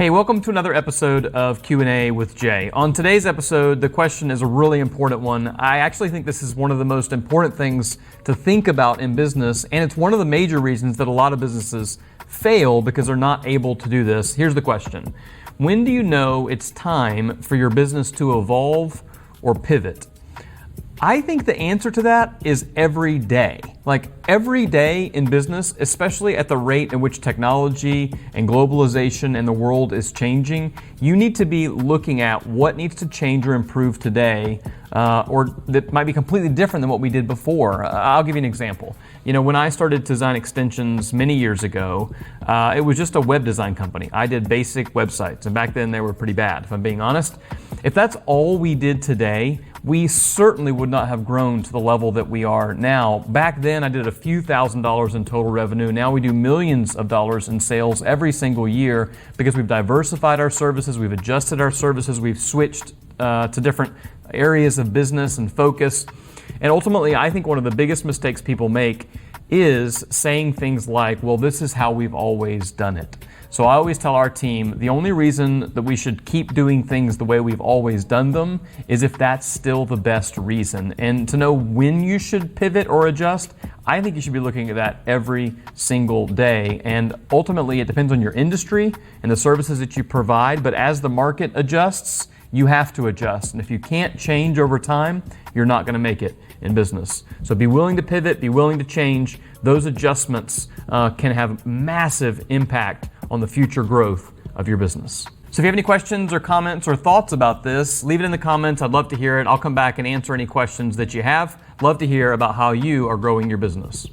Hey, welcome to another episode of Q&A with Jay. On today's episode, the question is a really important one. I actually think this is one of the most important things to think about in business, and it's one of the major reasons that a lot of businesses fail because they're not able to do this. Here's the question. When do you know it's time for your business to evolve or pivot? I think the answer to that is every day. Like every day in business, especially at the rate in which technology and globalization and the world is changing, you need to be looking at what needs to change or improve today, or that might be completely different than what we did before. I'll give you an example. You know, when I started Design Extensions many years ago, it was just a web design company. I did basic websites, and back then they were pretty bad, if I'm being honest. If that's all we did today, we certainly would not have grown to the level that we are now. Back then, I did a few $1,000s in total revenue. Now we do millions of dollars in sales every single year because we've diversified our services, we've adjusted our services, we've switched to different areas of business and focus. And ultimately, I think one of the biggest mistakes people make is saying things like, well, this is how we've always done it. So I always tell our team, the only reason that we should keep doing things the way we've always done them is if that's still the best reason. And to know when you should pivot or adjust, I think you should be looking at that every single day. And ultimately, it depends on your industry and the services that you provide. But as the market adjusts, you have to adjust. And if you can't change over time, you're not going to make it in business. So be willing to pivot, be willing to change. Those adjustments can have massive impact on the future growth of your business. So if you have any questions or comments or thoughts about this, leave it in the comments. I'd love to hear it. I'll come back and answer any questions that you have. Love to hear about how you are growing your business.